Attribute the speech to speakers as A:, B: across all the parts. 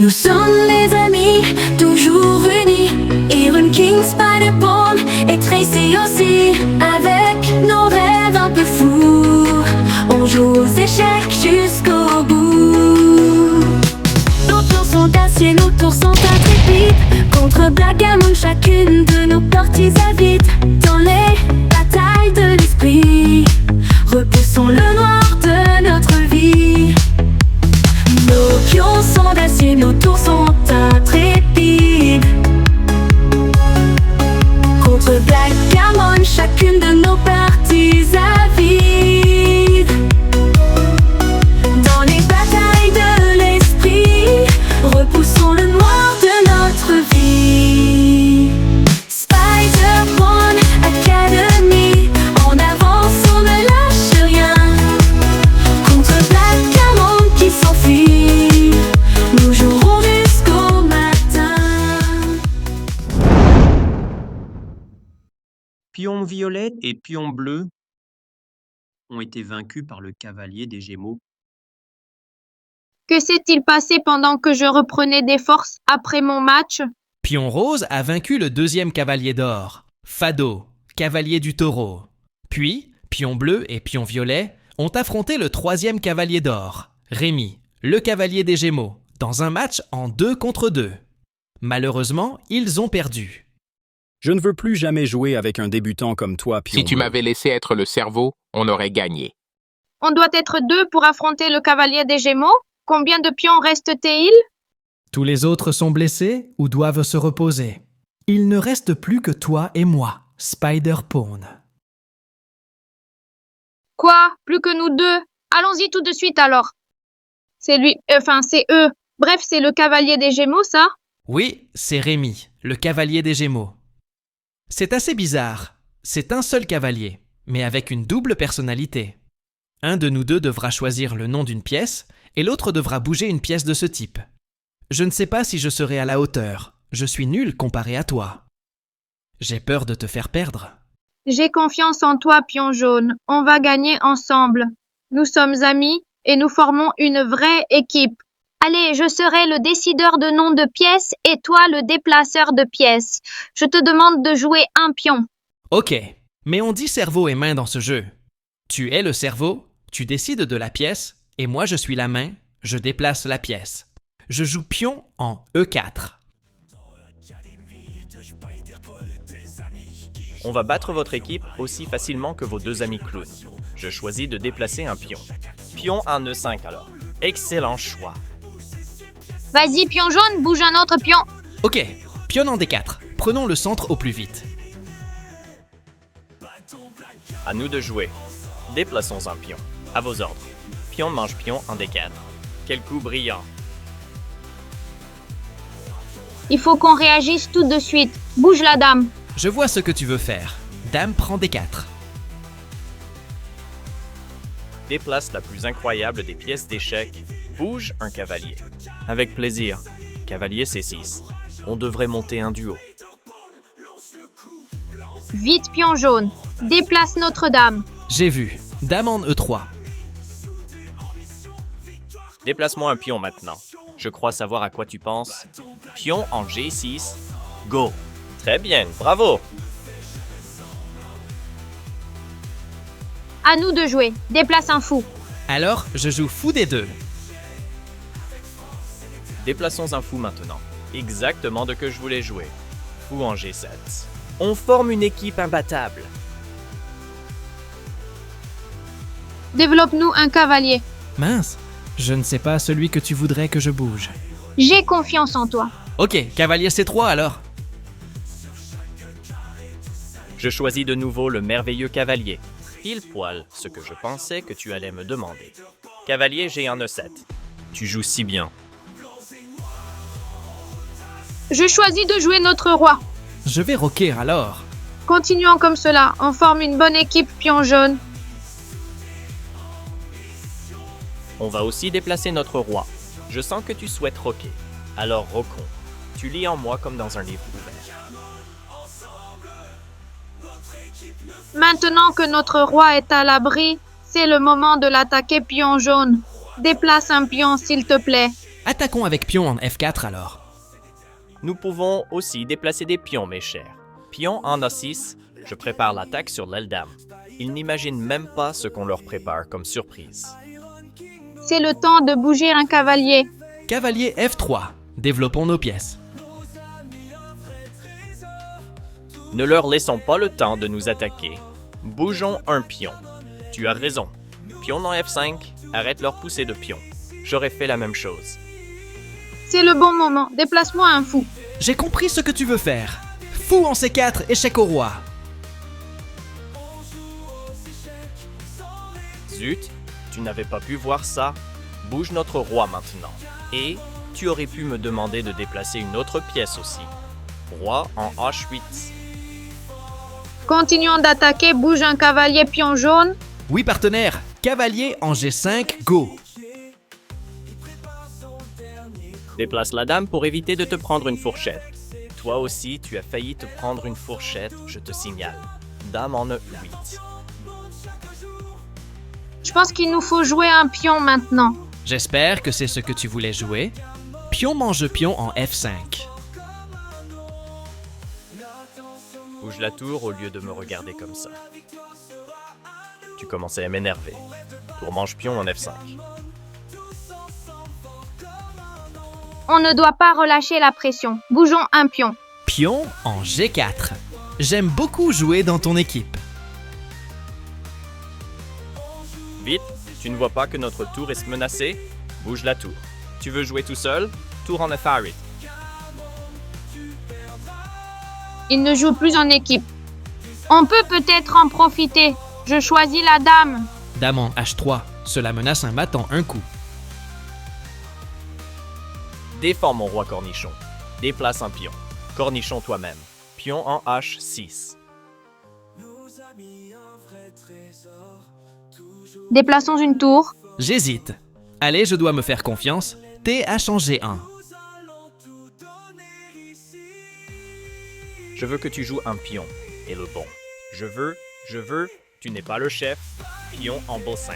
A: Nous sommes les amis, toujours unis. Iron King, Spider-Pawn et Tracy aussi. Avec nos rêves un peu fous, on joue aux échecs jusqu'au bout. Nos tours sont d'acier, nos tours sont intrépides. Contre Blackgammon, chacune de nos parties avides. Dans les batailles de l'esprit, repoussons le noir de notre vie. Nos pions sont d'acier, nos tours sont intrépides. Contre Blackgammon, chacune de nos parties avides. Dans les batailles de l'esprit, repoussons le noir de notre vie. Spider-Pawn Academy, en avance on ne lâche rien. Contre Blackgammon qui s'enfuit, nous jouerons jusqu'au matin.
B: Pion violet et pion bleu ont été vaincus par le cavalier des Gémeaux.
C: Que s'est-il passé pendant que je reprenais des forces après mon match?
D: Pion rose a vaincu le deuxième cavalier d'or, Fado, cavalier du taureau. Puis, pion bleu et pion violet ont affronté le troisième cavalier d'or, Rémi, le cavalier des Gémeaux, dans un match en 2 contre 2. Malheureusement, ils ont perdu.
E: Je ne veux plus jamais jouer avec un débutant comme toi, pion
F: Si tu
E: bleu.
F: m'avais laissé être le cerveau, on aurait gagné.
C: On doit être 2 pour affronter le cavalier des Gémeaux? Combien de pions reste-t-il?
D: Tous les autres sont blessés ou doivent se reposer. Il ne reste plus que toi et moi, Spider-Pawn.
C: Quoi? Plus que nous 2? Allons-y tout de suite alors. C'est eux. Bref, c'est le cavalier des Gémeaux, ça?
D: Oui, c'est Rémi, le cavalier des Gémeaux. C'est assez bizarre. C'est un seul cavalier, mais avec une double personnalité. Un de nous deux devra choisir le nom d'une pièce et l'autre devra bouger une pièce de ce type. Je ne sais pas si je serai à la hauteur. Je suis nul comparé à toi. J'ai peur de te faire perdre.
C: J'ai confiance en toi, pion jaune. On va gagner ensemble. Nous sommes amis et nous formons une vraie équipe. Allez, je serai le décideur de nom de pièces et toi le déplaceur de pièces. Je te demande de jouer un pion.
D: Ok, mais on dit cerveau et main dans ce jeu. Tu es le cerveau, tu décides de la pièce, et moi je suis la main, je déplace la pièce. Je joue pion en E4.
G: On va battre votre équipe aussi facilement que vos 2 amis clowns. Je choisis de déplacer un pion. Pion en E5 alors. Excellent choix.
C: Vas-y, pion jaune, bouge un autre pion.
D: Ok, pion en D4. Prenons le centre au plus vite.
G: À nous de jouer. Déplaçons un pion. À vos ordres. Pion mange pion en D4. Quel coup brillant.
C: Il faut qu'on réagisse tout de suite. Bouge la dame.
D: Je vois ce que tu veux faire. Dame prend D4.
G: Déplace la plus incroyable des pièces d'échecs. Bouge un cavalier. Avec plaisir. Cavalier C6. On devrait monter un duo.
C: Vite, pion jaune. Déplace notre dame.
D: J'ai vu. Dame en E3.
G: Déplace-moi un pion maintenant. Je crois savoir à quoi tu penses. Pion en G6. Go. Très bien, bravo.
C: À nous de jouer. Déplace un fou.
D: Alors, je joue fou des 2.
G: Déplaçons un fou maintenant. Exactement de que je voulais jouer. Fou en G7. On forme une équipe imbattable.
C: Développe-nous un cavalier.
D: Mince, je ne sais pas celui que tu voudrais que je bouge.
C: J'ai confiance en toi.
D: Ok, cavalier C3 alors.
G: Je choisis de nouveau le merveilleux cavalier. Pile poil ce que je pensais que tu allais me demander. Cavalier G en E7. Tu joues si bien.
C: Je choisis de jouer notre roi.
D: Je vais rocker alors.
C: Continuons comme cela. On forme une bonne équipe, pion jaune.
G: On va aussi déplacer notre roi. Je sens que tu souhaites rocker. Alors rockons. Tu lis en moi comme dans un livre ouvert.
C: Maintenant que notre roi est à l'abri, c'est le moment de l'attaquer, pion jaune. Déplace un pion, s'il te plaît.
D: Attaquons avec pion en F4 alors.
G: Nous pouvons aussi déplacer des pions, mes chers. Pion en A6, je prépare l'attaque sur l'aile dame. Ils n'imaginent même pas ce qu'on leur prépare comme surprise.
C: C'est le temps de bouger un cavalier.
D: Cavalier F3. Développons nos pièces.
G: Ne leur laissons pas le temps de nous attaquer. Bougeons un pion. Tu as raison. Pion en F5, arrête leur poussée de pion. J'aurais fait la même chose.
C: C'est le bon moment. Déplace-moi un fou.
D: J'ai compris ce que tu veux faire. Fou en C4, échec au roi.
G: Zut, tu n'avais pas pu voir ça. Bouge notre roi maintenant. Et tu aurais pu me demander de déplacer une autre pièce aussi. Roi en H8.
C: Continuons d'attaquer. Bouge un cavalier pion jaune.
D: Oui, partenaire. Cavalier en G5, go.
G: Déplace la dame pour éviter de te prendre une fourchette. Toi aussi, tu as failli te prendre une fourchette, je te signale. Dame en E8.
C: Je pense qu'il nous faut jouer un pion maintenant.
D: J'espère que c'est ce que tu voulais jouer. Pion mange pion en F5.
G: Bouge la tour au lieu de me regarder comme ça. Tu commençais à m'énerver. Tour mange pion en F5.
C: On ne doit pas relâcher la pression. Bougeons un pion.
D: Pion en G4. J'aime beaucoup jouer dans ton équipe.
G: Vite, tu ne vois pas que notre tour est menacée? Bouge la tour. Tu veux jouer tout seul? Tour en F8.
C: Il ne joue plus en équipe. On peut peut-être en profiter. Je choisis la dame.
D: Dame en H3. Cela menace un mat en un coup.
G: Défends mon roi cornichon. Déplace un pion. Cornichon toi-même. Pion en H6.
C: Déplaçons une tour.
D: J'hésite. Allez, je dois me faire confiance. TH en G1.
G: Je veux que tu joues un pion. Et le bon. Je veux, tu n'es pas le chef. Pion en B5.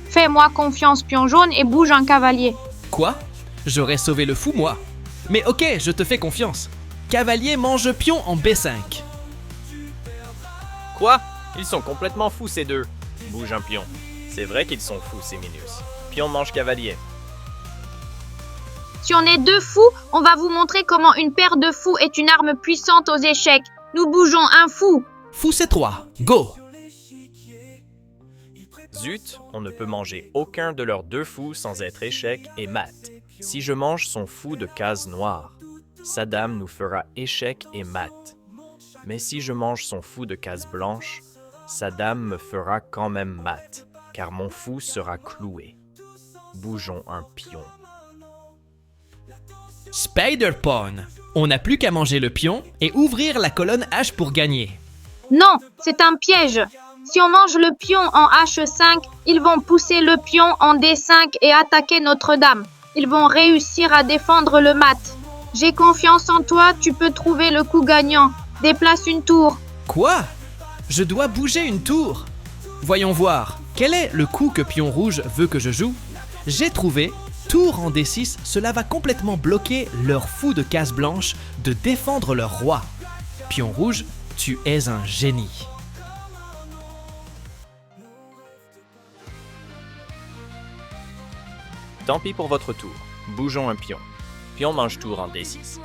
C: Fais-moi confiance pion jaune et bouge un cavalier.
D: Quoi? J'aurais sauvé le fou, moi. Mais ok, je te fais confiance. Cavalier mange pion en B5.
G: Quoi? Ils sont complètement fous ces deux. Bouge un pion. C'est vrai qu'ils sont fous ces Minus. Pion mange cavalier.
C: Si on est deux fous, on va vous montrer comment une paire de fous est une arme puissante aux échecs. Nous bougeons un fou.
D: Fou C3, go.
G: Zut, on ne peut manger aucun de leurs deux fous sans être échec et mat. Si je mange son fou de case noire, sa dame nous fera échec et mat. Mais si je mange son fou de case blanche, sa dame me fera quand même mat, car mon fou sera cloué. Bougeons un pion.
D: Spider Pawn. On n'a plus qu'à manger le pion et ouvrir la colonne H pour gagner.
C: Non, c'est un piège. Si on mange le pion en H5, ils vont pousser le pion en D5 et attaquer notre dame. Ils vont réussir à défendre le mat. J'ai confiance en toi, tu peux trouver le coup gagnant. Déplace une tour.
D: Quoi? Je dois bouger une tour. Voyons voir. Quel est le coup que pion rouge veut que je joue? J'ai trouvé. Tour en D6, cela va complètement bloquer leur fou de case blanche de défendre leur roi. Pion rouge, tu es un génie.
G: Tant pis pour votre tour. Bougeons un pion. Pion mange tour en D6.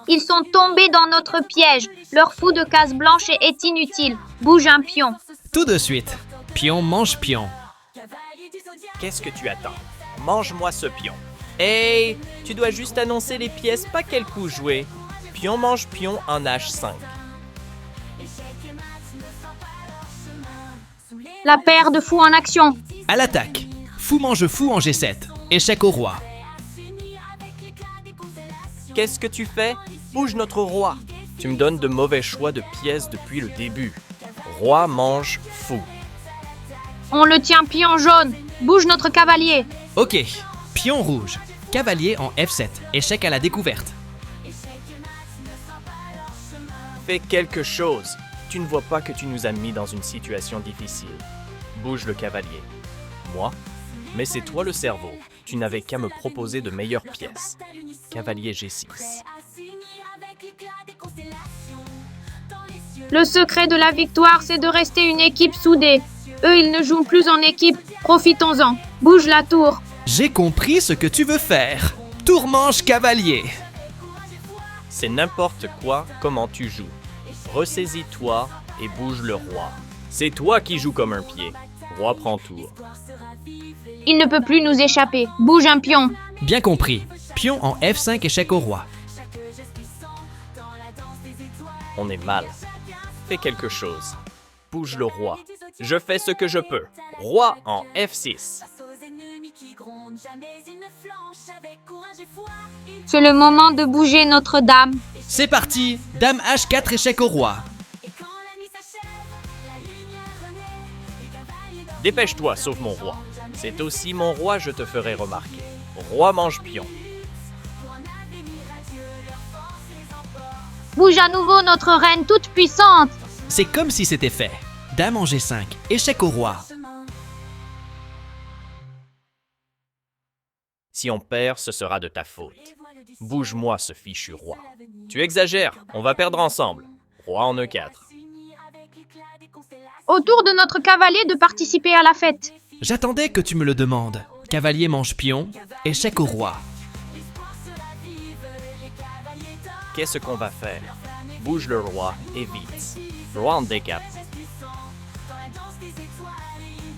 C: Ils sont tombés dans notre piège. Leur fou de case blanche est inutile. Bouge un pion.
D: Tout de suite. Pion mange pion.
G: Qu'est-ce que tu attends? Mange-moi ce pion. Hey, tu dois juste annoncer les pièces, pas quel coup jouer. Pion mange pion en H5.
C: La paire de fous en action.
D: À l'attaque. Fou mange fou en G7. Échec au roi.
G: Qu'est-ce que tu fais? Bouge notre roi. Tu me donnes de mauvais choix de pièces depuis le début. Roi mange fou.
C: On le tient pion jaune. Bouge notre cavalier.
D: Ok. Pion rouge. Cavalier en F7. Échec à la découverte.
G: Fais quelque chose. tu ne vois pas que tu nous as mis dans une situation difficile? Bouge le cavalier. Moi? Mais c'est toi le cerveau. Tu n'avais qu'à me proposer de meilleures pièces. Cavalier G6.
C: Le secret de la victoire, c'est de rester une équipe soudée. Eux, ils ne jouent plus en équipe. Profitons-en. Bouge la tour.
D: J'ai compris ce que tu veux faire. Tourmanche cavalier.
G: C'est n'importe quoi comment tu joues. Ressaisis-toi et bouge le roi. C'est toi qui joues comme un pied. Roi prend tour.
C: Il ne peut plus nous échapper. Bouge un pion.
D: Bien compris. Pion en F5 échec au roi.
G: On est mal. Fais quelque chose. Bouge le roi. Je fais ce que je peux. Roi en F6.
C: C'est le moment de bouger Notre-Dame.
D: C'est parti. Dame H4 échec au roi.
G: Dépêche-toi, sauve mon roi. C'est aussi mon roi, je te ferai remarquer. Roi mange pion.
C: Bouge à nouveau notre reine toute puissante.
D: C'est comme si c'était fait. Dame en G5 échec au roi.
G: Si on perd, ce sera de ta faute. Bouge-moi ce fichu roi. Tu exagères, on va perdre ensemble. Roi en E4.
C: Au tour de notre cavalier de participer à la fête.
D: J'attendais que tu me le demandes. Cavalier mange pion, échec au roi.
G: Qu'est-ce qu'on va faire? Bouge le roi et vite. Roi en D4.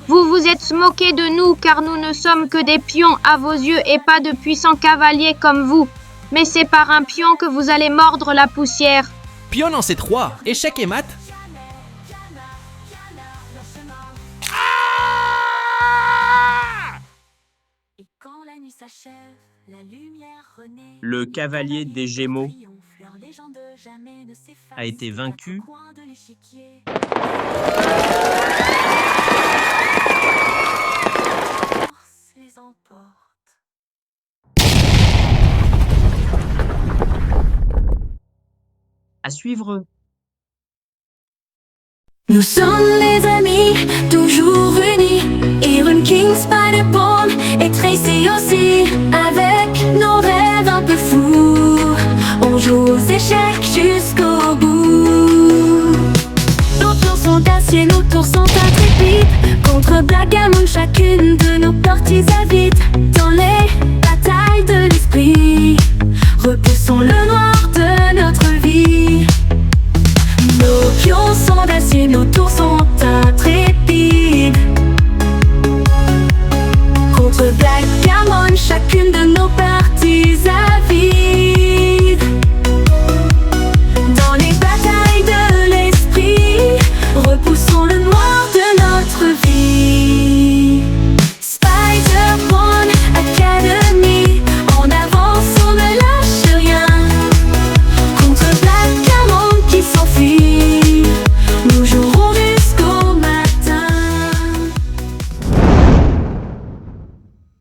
C: Vous vous êtes moqué de nous car nous ne sommes que des pions à vos yeux et pas de puissants cavaliers comme vous. Mais c'est par un pion que vous allez mordre la poussière.
D: Pion en C3, échec et mat.
B: Le cavalier des Gémeaux a été vaincu. À suivre.
A: Nous sommes les amis, toujours unis. Iron King, Spider-Bomb et Tracy aussi. Avec nos rêves un peu fous, on joue aux échecs jusqu'au bout. Nos tours sont d'acier, nos tours sont intrépides. Contre Blackgammon, chacune de nos parties à vide.